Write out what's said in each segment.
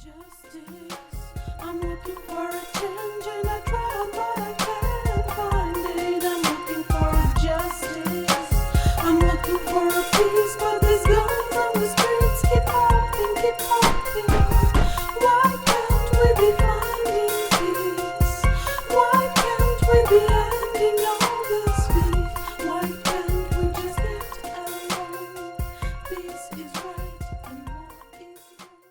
justice. I'm looking for a change and I try, but I can't find it. I'm looking for a justice. I'm looking for a peace, but these guns on the streets keep popping, keep popping. Why can't we be finding peace? Why can't we be ending all this beef? Why can't we just get along? Peace is right and war is wrong.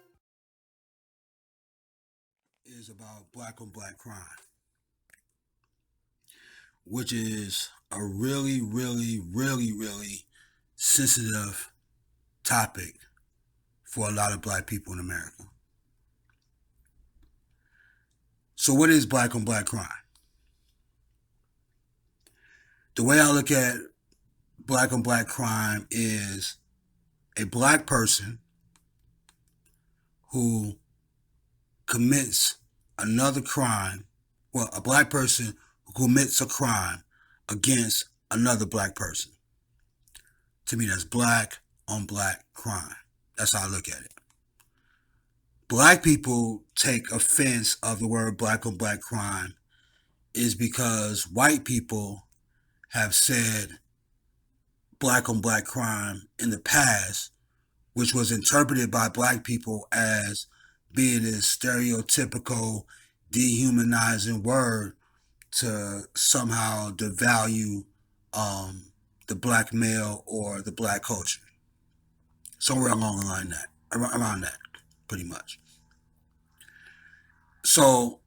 Is about black on black crime, which is a really, really, really, really sensitive topic for a lot of black people in America. So, what is black on black crime? The way I look at black on black crime is a black person who commits another crime, well, a black person who commits a crime against another black person. To me, that's black on black crime. That's how I look at it. Black people take offense of the word black on black crime is because white people have said black on black crime in the past, which was interpreted by black people as being this stereotypical, dehumanizing word to somehow devalue the black male or the black culture. Somewhere along the line around that, pretty much. So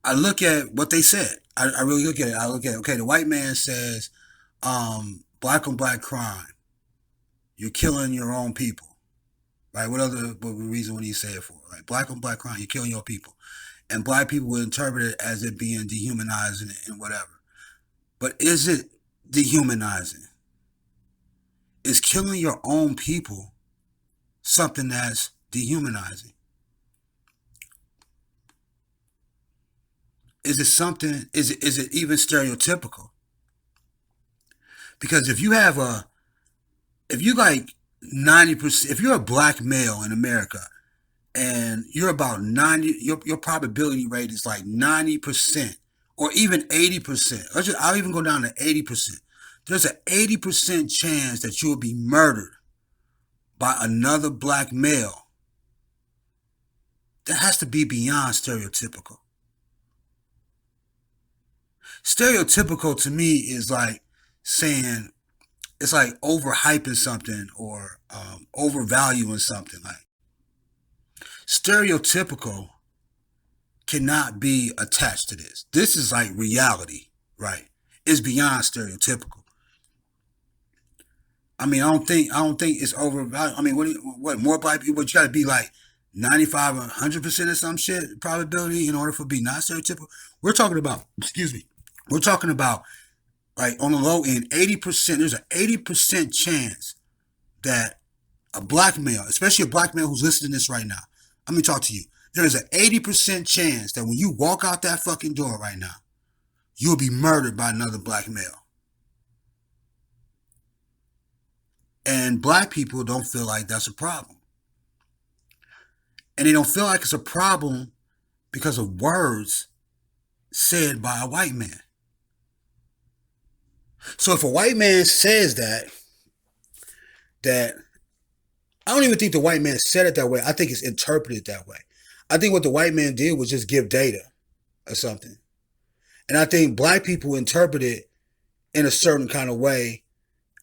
I look at what they said. I really look at it. I look at, okay, the white man says, black on black crime. You're killing your own people. Right? What reason would he say it for? Right? Black on black crime, you're killing your people. And black people would interpret it as it being dehumanizing and whatever. But is it dehumanizing? Is killing your own people something that's dehumanizing? Is it something, is it even stereotypical? Because if you like 90%, if you're a black male in America and you're about 90, your probability rate is like 90% or even 80%. I'll even go down to 80%. There's an 80% chance that you will be murdered by another black male. That has to be beyond stereotypical. Stereotypical to me is like saying, it's like overhyping something or overvaluing something. Like stereotypical cannot be attached to this. This is like reality, right? It's beyond stereotypical. I mean, I don't think it's overvalued. I mean, what more black people? But you got to be like 95 or 100% or some shit probability in order for it to be not stereotypical. We're talking about, excuse me, we're talking about like on the low end, 80%, there's an 80% chance that a black male, especially a black male who's listening to this right now, let me talk to you. There's an 80% chance that when you walk out that fucking door right now, you'll be murdered by another black male. And black people don't feel like that's a problem. And they don't feel like it's a problem because of words said by a white man. So if a white man says that I don't even think the white man said it that way. I think it's interpreted that way. I think what the white man did was just give data or something. And I think black people interpret it in a certain kind of way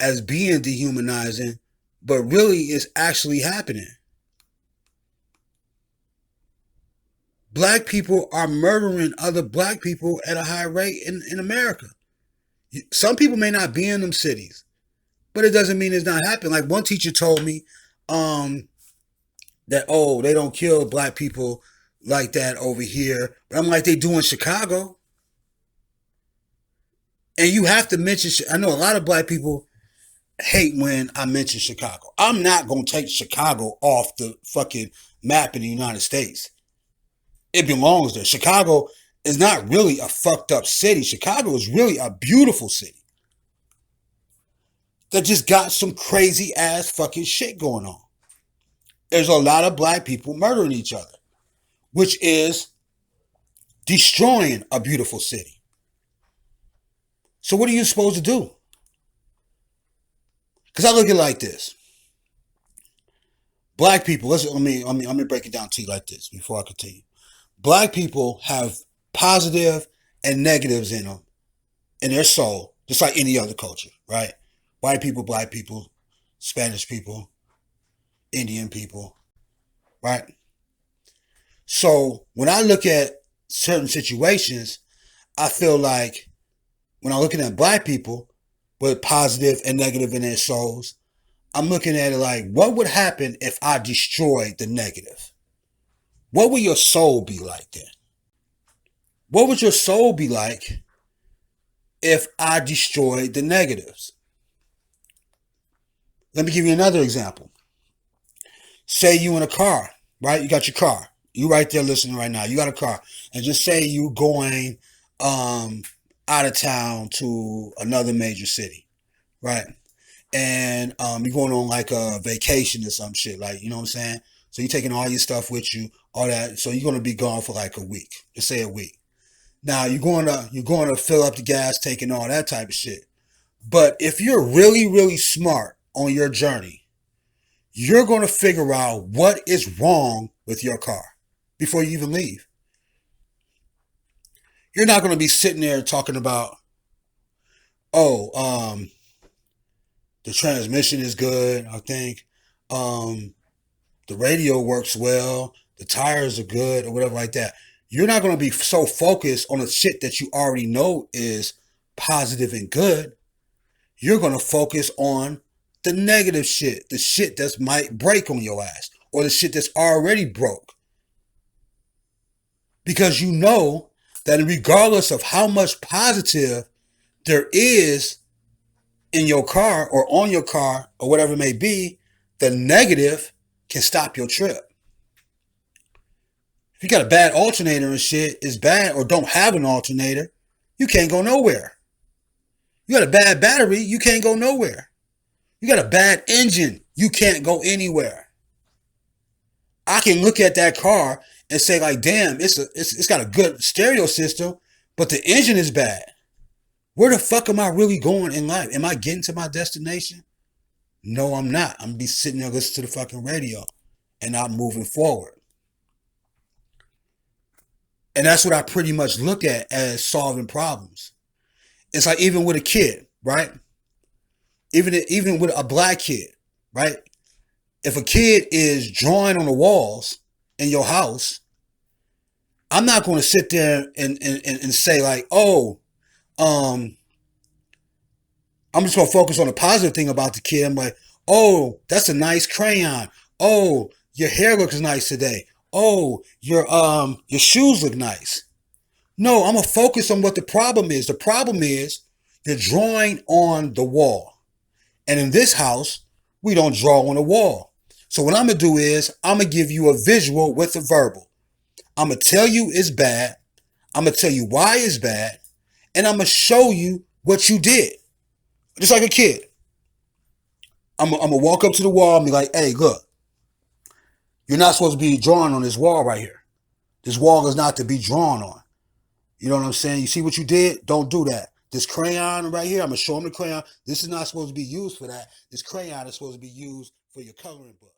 as being dehumanizing, but really it's actually happening. Black people are murdering other black people at a high rate in America. Some people may not be in them cities, but it doesn't mean it's not happening. Like one teacher told me that, oh, they don't kill black people like that over here. But I'm like, they do in Chicago. And you have to mention, I know a lot of black people hate when I mention Chicago. I'm not going to take Chicago off the fucking map in the United States. It belongs there. Chicago is not really a fucked up city. Chicago is really a beautiful city that just got some crazy ass fucking shit going on. There's a lot of black people murdering each other. which is destroying a beautiful city. So what are you supposed to do? Because I look at it like this. Black people, let me break it down to you like this before I continue. Black people have positive and negatives in them, in their soul, just like any other culture, right? White people, black people, Spanish people, Indian people, right? So when I look at certain situations, I feel like when I'm looking at black people with positive and negative in their souls, I'm looking at it like, what would happen if I destroyed the negative? What would your soul be like then? What would your soul be like if I destroyed the negatives? Let me give you another example. Say you in a car, right? You got your car. You right there listening right now. You got a car. And just say you going out of town to another major city, right? And you're going on like a vacation or some shit, like, you know what I'm saying? So you're taking all your stuff with you, all that. So you're going to be gone for like a week. Just say a week. Now you're going to fill up the gas tank and all that type of shit. But if you're really, really smart on your journey, you're going to figure out what is wrong with your car before you even leave. You're not going to be sitting there talking about, oh, the transmission is good, I think. The radio works well. The tires are good or whatever like that. You're not going to be so focused on the shit that you already know is positive and good. You're going to focus on the negative shit, the shit that might break on your ass, or the shit that's already broke. Because you know that regardless of how much positive there is in your car or on your car or whatever it may be, the negative can stop your trip. If you got a bad alternator and shit is bad, or don't have an alternator, you can't go nowhere. You got a bad battery, you can't go nowhere. You got a bad engine, you can't go anywhere. I can look at that car and say like, damn, it's got a good stereo system, but the engine is bad. Where the fuck am I really going in life? Am I getting to my destination? No, I'm not. I'm going to be sitting there listening to the fucking radio and not moving forward. And that's what I pretty much look at as solving problems. It's like even with a kid, right? Even with a black kid, right? If a kid is drawing on the walls in your house, I'm not going to sit there and say like, oh, I'm just going to focus on the positive thing about the kid. I'm like, oh, that's a nice crayon. Oh, your hair looks nice today. Oh, your shoes look nice. No, I'm going to focus on what the problem is. The problem is you're drawing on the wall. And in this house, we don't draw on the wall. So what I'm going to do is I'm going to give you a visual with a verbal. I'm going to tell you it's bad. I'm going to tell you why it's bad. And I'm going to show you what you did. Just like a kid. I'm going to walk up to the wall and be like, hey, look. You're not supposed to be drawing on this wall right here. This wall is not to be drawn on. You know what I'm saying? You see what you did? Don't do that. This crayon right here, I'm going to show them the crayon. This is not supposed to be used for that. This crayon is supposed to be used for your coloring book.